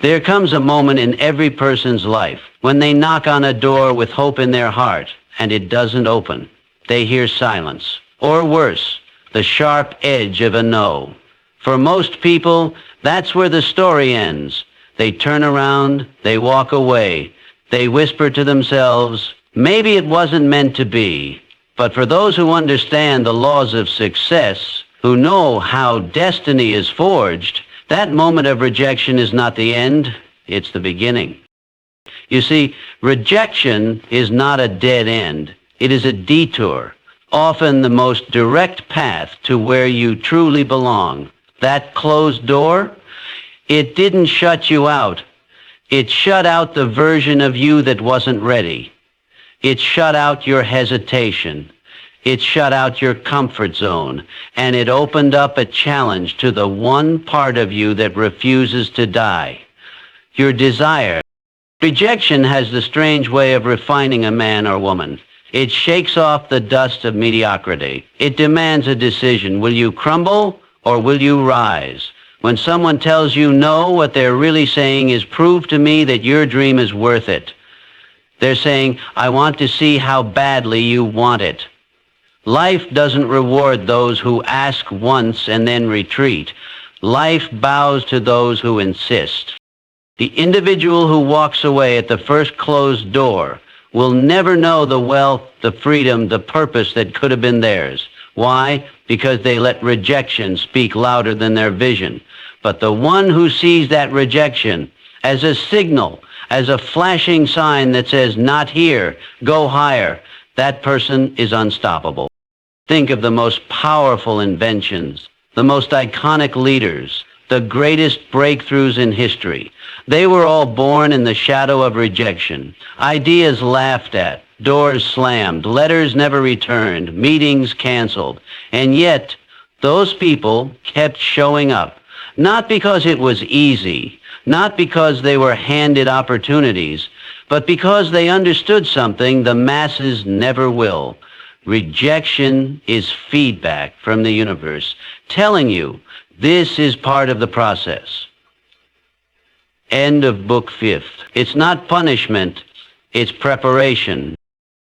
There comes a moment in every person's life when they knock on a door with hope in their heart and it doesn't open. They hear silence, or worse, the sharp edge of a no. For most people, that's where the story ends. They turn around, they walk away, they whisper to themselves, maybe it wasn't meant to be. But for those who understand the laws of success, who know how destiny is forged, that moment of rejection is not the end, it's the beginning. You see, rejection is not a dead end. It is a detour, often the most direct path to where you truly belong. That closed door, it didn't shut you out. It shut out the version of you that wasn't ready. It shut out your hesitation. It shut out your comfort zone, and it opened up a challenge to the one part of you that refuses to die, your desire. Rejection has the strange way of refining a man or woman. It shakes off the dust of mediocrity. It demands a decision. Will you crumble or will you rise? When someone tells you no, what they're really saying is, prove to me that your dream is worth it. They're saying, I want to see how badly you want it. Life doesn't reward those who ask once and then retreat. Life bows to those who insist. The individual who walks away at the first closed door will never know the wealth, the freedom, the purpose that could have been theirs. Why? Because they let rejection speak louder than their vision. But the one who sees that rejection as a signal, as a flashing sign that says, not here, go higher, that person is unstoppable. Think of the most powerful inventions, the most iconic leaders, the greatest breakthroughs in history. They were all born in the shadow of rejection. Ideas laughed at, doors slammed, letters never returned, meetings canceled. And yet, those people kept showing up. Not because it was easy, not because they were handed opportunities, but because they understood something the masses never will. Rejection is feedback from the universe, telling you this is part of the process. End of book 5. It's not punishment, it's preparation.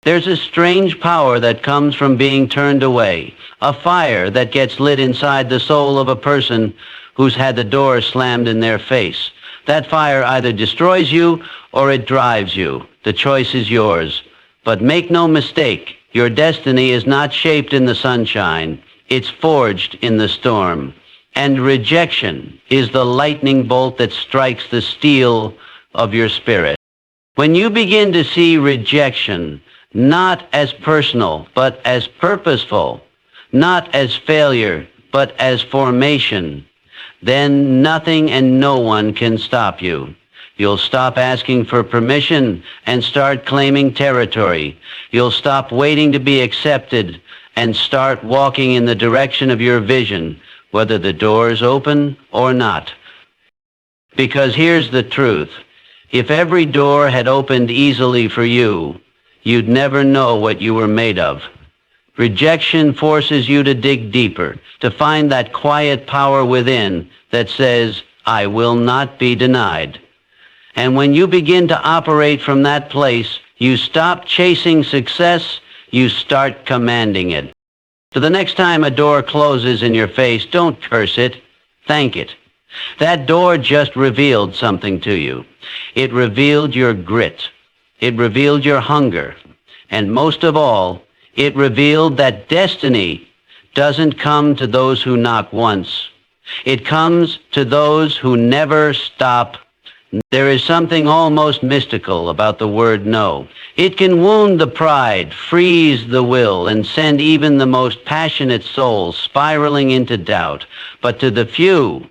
There's a strange power that comes from being turned away, a fire that gets lit inside the soul of a person who's had the door slammed in their face. That fire either destroys you or it drives you. The choice is yours. But make no mistake, your destiny is not shaped in the sunshine. It's forged in the storm. And rejection is the lightning bolt that strikes the steel of your spirit. When you begin to see rejection not as personal, but as purposeful, not as failure, but as formation, then nothing and no one can stop you. You'll stop asking for permission and start claiming territory. You'll stop waiting to be accepted and start walking in the direction of your vision, whether the door's open or not. Because here's the truth. If every door had opened easily for you, you'd never know what you were made of. Rejection forces you to dig deeper, to find that quiet power within that says, I will not be denied. And when you begin to operate from that place, you stop chasing success, you start commanding it. So the next time a door closes in your face, don't curse it, thank it. That door just revealed something to you. It revealed your grit. It revealed your hunger. And most of all, it revealed that destiny doesn't come to those who knock once. It comes to those who never stop. There is something almost mystical about the word no. It can wound the pride, freeze the will, and send even the most passionate souls spiraling into doubt. But to the few,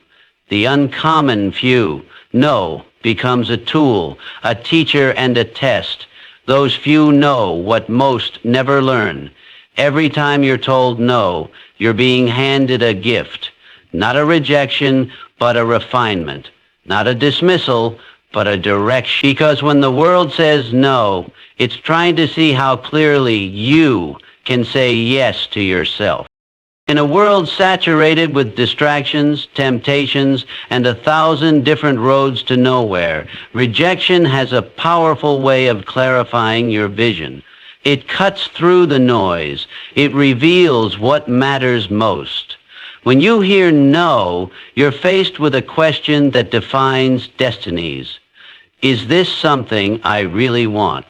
the uncommon few, no becomes a tool, a teacher, and a test. Those few know what most never learn. Every time you're told no, you're being handed a gift. Not a rejection, but a refinement. Not a dismissal, but a direction. Because when the world says no, it's trying to see how clearly you can say yes to yourself. In a world saturated with distractions, temptations, and 1,000 different roads to nowhere, rejection has a powerful way of clarifying your vision. It cuts through the noise. It reveals what matters most. When you hear no, you're faced with a question that defines destinies. Is this something I really want?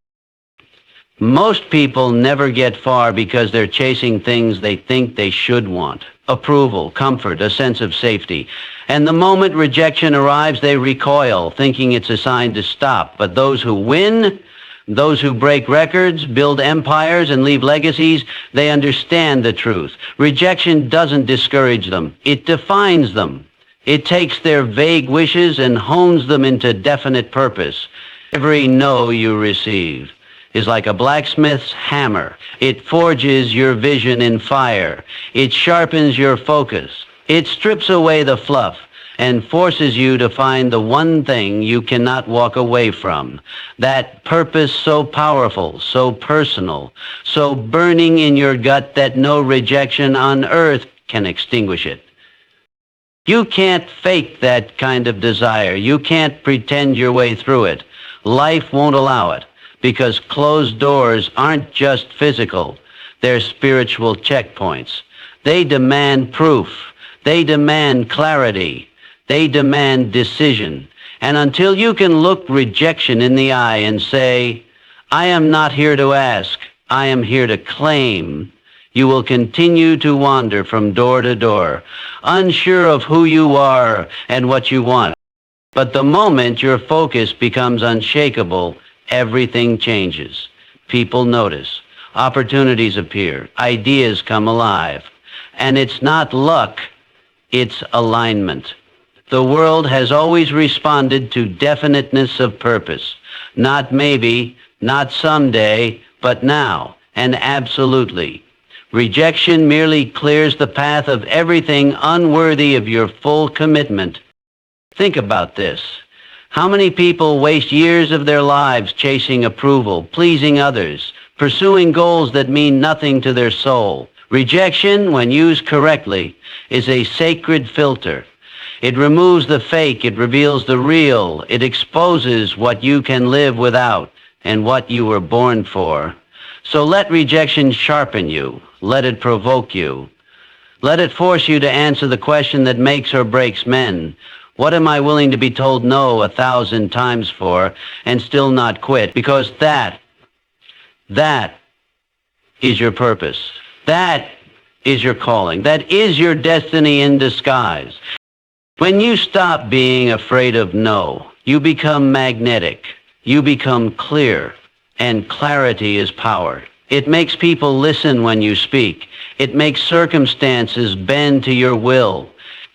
Most people never get far because they're chasing things they think they should want. Approval, comfort, a sense of safety. And the moment rejection arrives, they recoil, thinking it's a sign to stop. But those who win, those who break records, build empires, and leave legacies, they understand the truth. Rejection doesn't discourage them. It defines them. It takes their vague wishes and hones them into definite purpose. Every no you receive is like a blacksmith's hammer. It forges your vision in fire. It sharpens your focus. It strips away the fluff and forces you to find the one thing you cannot walk away from. That purpose so powerful, so personal, so burning in your gut that no rejection on earth can extinguish it. You can't fake that kind of desire. You can't pretend your way through it. Life won't allow it. Because closed doors aren't just physical, they're spiritual checkpoints. They demand proof. They demand clarity. They demand decision. And until you can look rejection in the eye and say, I am not here to ask, I am here to claim, you will continue to wander from door to door, unsure of who you are and what you want. But the moment your focus becomes unshakable, everything changes. People notice. Opportunities appear. Ideas come alive. And it's not luck, it's alignment. The world has always responded to definiteness of purpose. Not maybe, not someday, but now, and absolutely. Rejection merely clears the path of everything unworthy of your full commitment. Think about this. How many people waste years of their lives chasing approval, pleasing others, pursuing goals that mean nothing to their soul? Rejection, when used correctly, is a sacred filter. It removes the fake, it reveals the real, it exposes what you can live without and what you were born for. So let rejection sharpen you, let it provoke you. Let it force you to answer the question that makes or breaks men. What am I willing to be told no 1,000 times for and still not quit? Because that is your purpose. That is your calling. That is your destiny in disguise. When you stop being afraid of no, you become magnetic. You become clear. And clarity is power. It makes people listen when you speak. It makes circumstances bend to your will.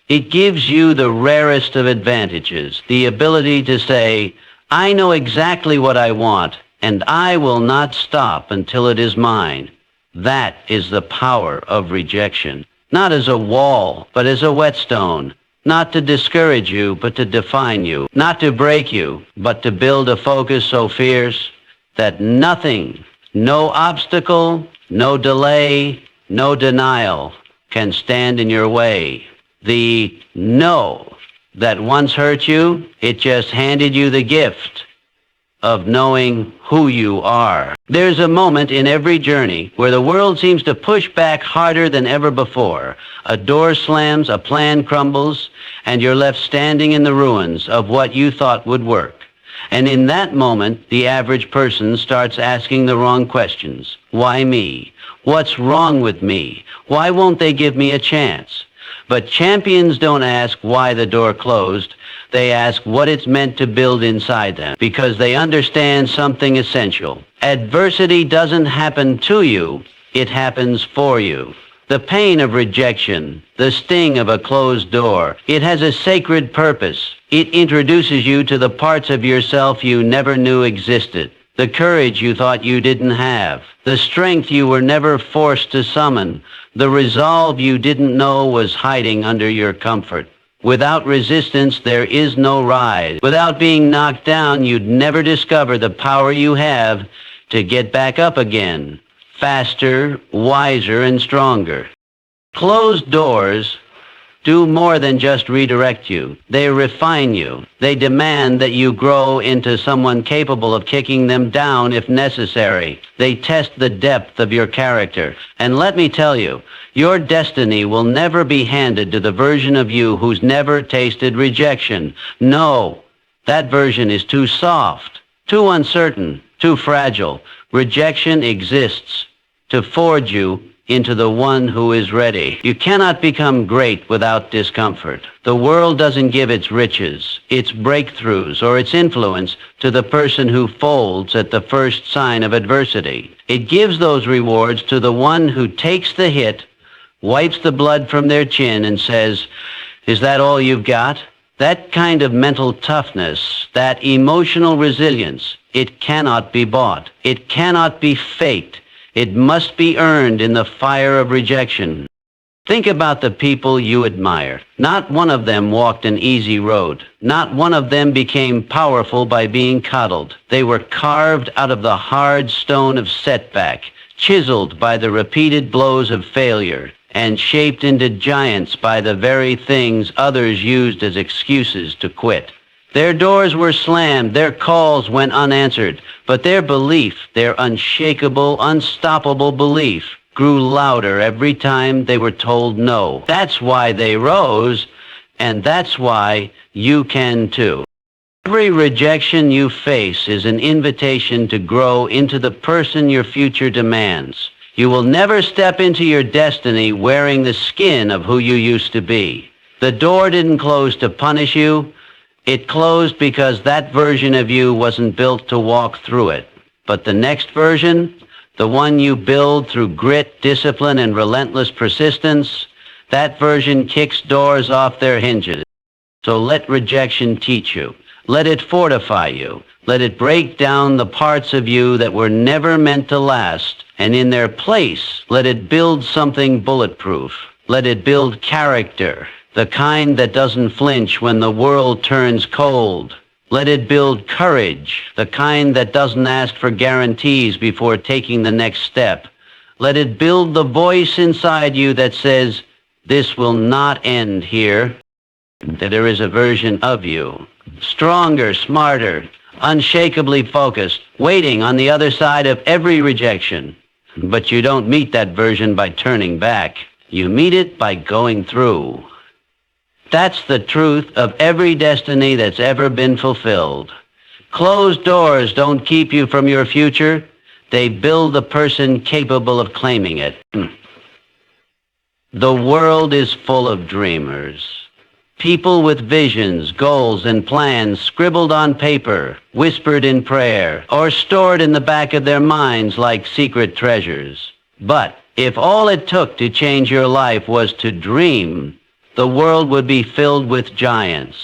It gives you the rarest of advantages, the ability to say, I know exactly what I want, and I will not stop until it is mine. That is the power of rejection. Not as a wall, but as a whetstone. Not to discourage you, but to define you. Not to break you, but to build a focus so fierce that nothing, no obstacle, no delay, no denial can stand in your way. The no that once hurt you, it just handed you the gift of knowing who you are. There's a moment in every journey where the world seems to push back harder than ever before. A door slams, a plan crumbles, and you're left standing in the ruins of what you thought would work. And in that moment, the average person starts asking the wrong questions. Why me? What's wrong with me? Why won't they give me a chance? But champions don't ask why the door closed. They ask what it's meant to build inside them, because they understand something essential. Adversity doesn't happen to you, it happens for you. The pain of rejection, the sting of a closed door, it has a sacred purpose. It introduces you to the parts of yourself you never knew existed, the courage you thought you didn't have, the strength you were never forced to summon, the resolve you didn't know was hiding under your comfort. Without resistance, there is no rise. Without being knocked down, you'd never discover the power you have to get back up again, faster, wiser, and stronger. Closed doors do more than just redirect you. They refine you. They demand that you grow into someone capable of kicking them down if necessary. They test the depth of your character. And let me tell you, your destiny will never be handed to the version of you who's never tasted rejection. No, that version is too soft, too uncertain, too fragile. Rejection exists to forge you into the one who is ready. You cannot become great without discomfort. The world doesn't give its riches, its breakthroughs, or its influence to the person who folds at the first sign of adversity. It gives those rewards to the one who takes the hit, wipes the blood from their chin, and says, "Is that all you've got?" That kind of mental toughness, that emotional resilience, it cannot be bought. It cannot be faked. It must be earned in the fire of rejection. Think about the people you admire. Not one of them walked an easy road. Not one of them became powerful by being coddled. They were carved out of the hard stone of setback, chiseled by the repeated blows of failure, and shaped into giants by the very things others used as excuses to quit. Their doors were slammed, their calls went unanswered, but their belief, their unshakable, unstoppable belief, grew louder every time they were told no. That's why they rose, and that's why you can too. Every rejection you face is an invitation to grow into the person your future demands. You will never step into your destiny wearing the skin of who you used to be. The door didn't close to punish you. It closed because that version of you wasn't built to walk through it. But the next version, the one you build through grit, discipline, and relentless persistence, that version kicks doors off their hinges. So let rejection teach you. Let it fortify you. Let it break down the parts of you that were never meant to last. And in their place, let it build something bulletproof. Let it build character, the kind that doesn't flinch when the world turns cold. Let it build courage, the kind that doesn't ask for guarantees before taking the next step. Let it build the voice inside you that says, "This will not end here." That there is a version of you, stronger, smarter, unshakably focused, waiting on the other side of every rejection. But you don't meet that version by turning back. You meet it by going through. That's the truth of every destiny that's ever been fulfilled. Closed doors don't keep you from your future. They build the person capable of claiming it. The world is full of dreamers. People with visions, goals, and plans scribbled on paper, whispered in prayer, or stored in the back of their minds like secret treasures. But if all it took to change your life was to dream, the world would be filled with giants.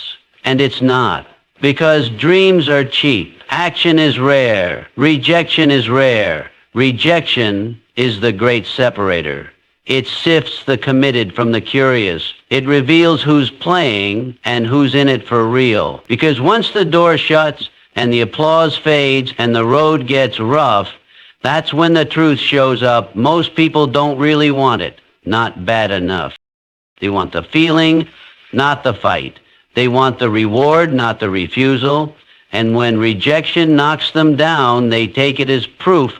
And it's not. Because dreams are cheap. Action is rare. Rejection is rare. Rejection is the great separator. It sifts the committed from the curious. It reveals who's playing and who's in it for real. Because once the door shuts and the applause fades and the road gets rough, that's when the truth shows up. Most people don't really want it. Not bad enough. They want the feeling, not the fight. They want the reward, not the refusal. And when rejection knocks them down, they take it as proof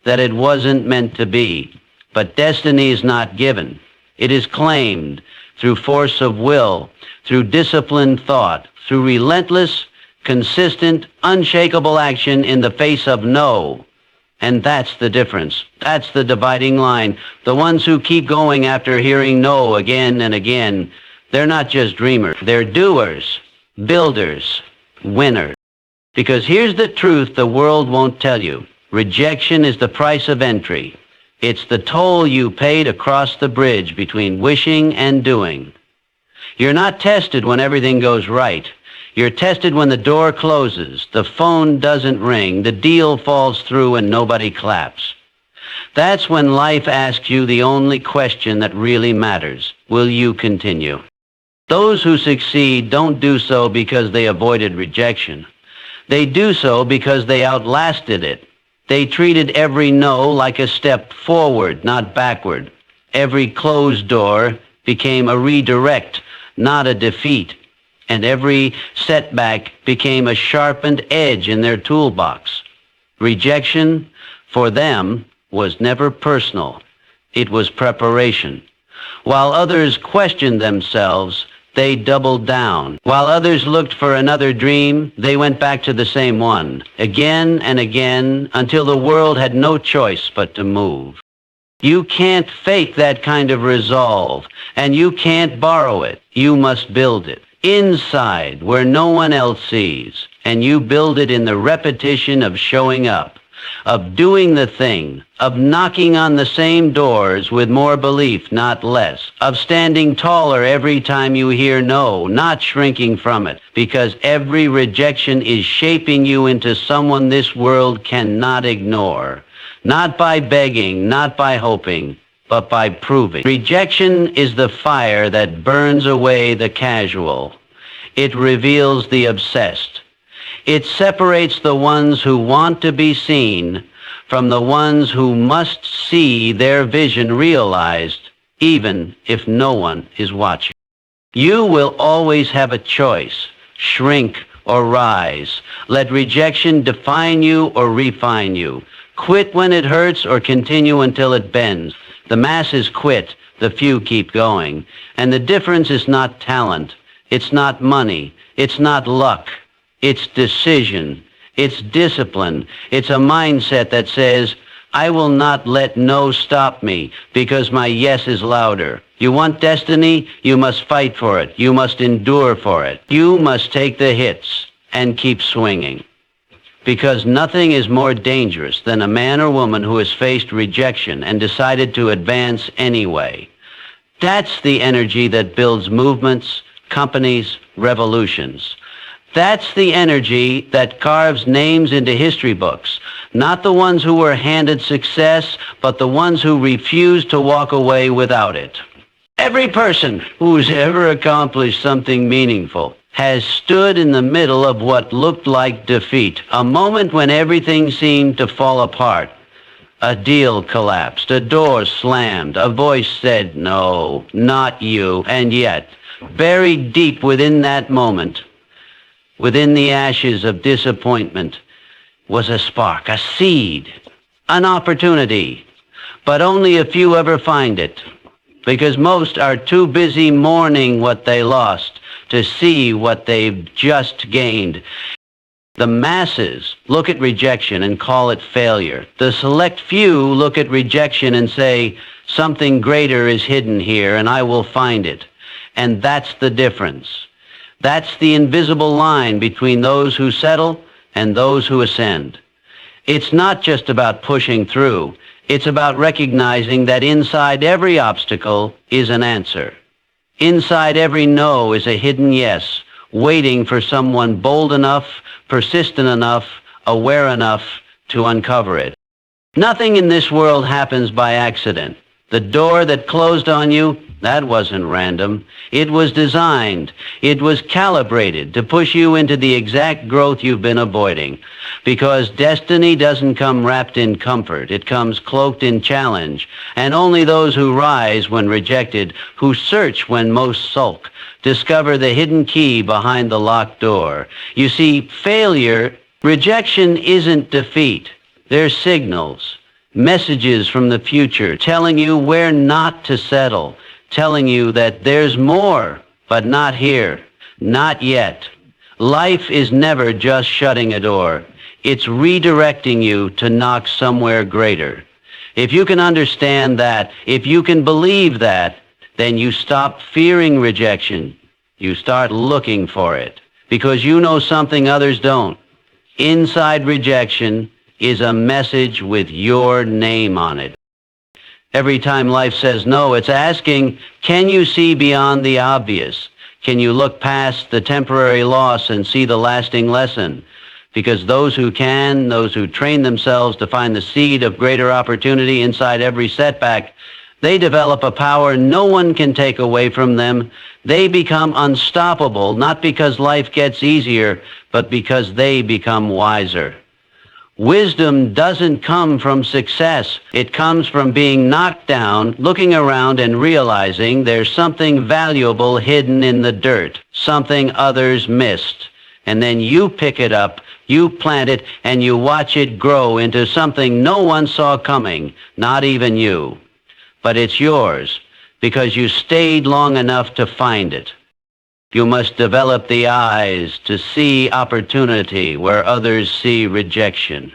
that it wasn't meant to be. But destiny is not given. It is claimed through force of will, through disciplined thought, through relentless, consistent, unshakable action in the face of no. And that's the difference. That's the dividing line. The ones who keep going after hearing no again and again, they're not just dreamers. They're doers, builders, winners. Because here's the truth the world won't tell you. Rejection is the price of entry. It's the toll you pay to cross the bridge between wishing and doing. You're not tested when everything goes right. You're tested when the door closes, the phone doesn't ring, the deal falls through, and nobody claps. That's when life asks you the only question that really matters. Will you continue? Those who succeed don't do so because they avoided rejection. They do so because they outlasted it. They treated every no like a step forward, not backward. Every closed door became a redirect, not a defeat. And every setback became a sharpened edge in their toolbox. Rejection, for them, was never personal. It was preparation. While others questioned themselves, they doubled down. While others looked for another dream, they went back to the same one, again and again, until the world had no choice but to move. You can't fake that kind of resolve, and you can't borrow it. You must build it inside, where no one else sees, and you build it in the repetition of showing up, of doing the thing, of knocking on the same doors with more belief, not less, of standing taller every time you hear no, not shrinking from it, because every rejection is shaping you into someone this world cannot ignore. Not by begging, not by hoping, but by proving. Rejection is the fire that burns away the casual. It reveals the obsessed. It separates the ones who want to be seen from the ones who must see their vision realized, even if no one is watching. You will always have a choice, shrink or rise. Let rejection define you or refine you. Quit when it hurts or continue until it bends. The masses quit, the few keep going. And the difference is not talent. It's not money. It's not luck. It's decision. It's discipline. It's a mindset that says, I will not let no stop me because my yes is louder. You want destiny? You must fight for it. You must endure for it. You must take the hits and keep swinging. Because nothing is more dangerous than a man or woman who has faced rejection and decided to advance anyway. That's the energy that builds movements, companies, revolutions. That's the energy that carves names into history books, not the ones who were handed success, but the ones who refused to walk away without it. Every person who's ever accomplished something meaningful has stood in the middle of what looked like defeat, a moment when everything seemed to fall apart. A deal collapsed, a door slammed, a voice said, no, not you, and yet, buried deep within that moment, within the ashes of disappointment, was a spark, a seed, an opportunity, but only a few ever find it, because most are too busy mourning what they lost to see what they've just gained. The masses look at rejection and call it failure. The select few look at rejection and say, something greater is hidden here and I will find it. And that's the difference. That's the invisible line between those who settle and those who ascend. It's not just about pushing through. It's about recognizing that inside every obstacle is an answer. Inside every no is a hidden yes, waiting for someone bold enough, persistent enough, aware enough to uncover it. Nothing in this world happens by accident. The door that closed on you, that wasn't random. It was designed. It was calibrated to push you into the exact growth you've been avoiding. Because destiny doesn't come wrapped in comfort. It comes cloaked in challenge. And only those who rise when rejected, who search when most sulk, discover the hidden key behind the locked door. You see, rejection isn't defeat. They're signals, messages from the future telling you where not to settle, telling you that there's more, but not here, not yet. Life is never just shutting a door. It's redirecting you to knock somewhere greater. If you can understand that, if you can believe that, then you stop fearing rejection. You start looking for it, because you know something others don't. Inside rejection is a message with your name on it. Every time life says no, it's asking, can you see beyond the obvious? Can you look past the temporary loss and see the lasting lesson? Because those who can, those who train themselves to find the seed of greater opportunity inside every setback, they develop a power no one can take away from them. They become unstoppable, not because life gets easier, but because they become wiser. Wisdom doesn't come from success. It comes from being knocked down, looking around and realizing there's something valuable hidden in the dirt, something others missed. And then you pick it up, you plant it, and you watch it grow into something no one saw coming, not even you. But it's yours because you stayed long enough to find it. You must develop the eyes to see opportunity where others see rejection.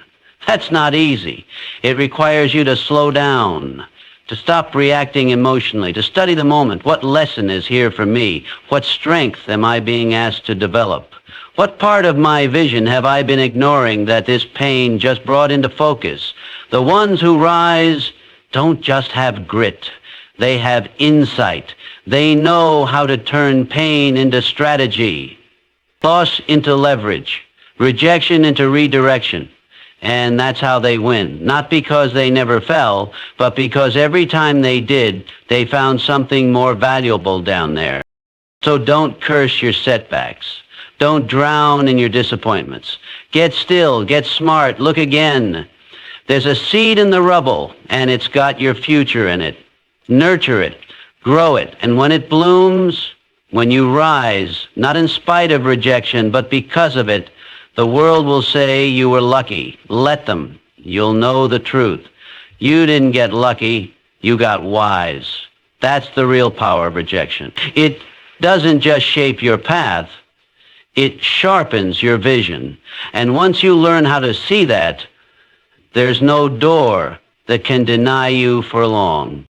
That's not easy. It requires you to slow down, to stop reacting emotionally, to study the moment. What lesson is here for me? What strength am I being asked to develop? What part of my vision have I been ignoring that this pain just brought into focus? The ones who rise don't just have grit. They have insight. They know how to turn pain into strategy, loss into leverage, rejection into redirection. And that's how they win. Not because they never fell, but because every time they did, they found something more valuable down there. So don't curse your setbacks. Don't drown in your disappointments. Get still, get smart, look again. There's a seed in the rubble, and it's got your future in it. Nurture it, grow it, and when it blooms, when you rise, not in spite of rejection, but because of it, the world will say you were lucky. Let them. You'll know the truth. You didn't get lucky, you got wise. That's the real power of rejection. It doesn't just shape your path, it sharpens your vision. And once you learn how to see that, there's no door that can deny you for long.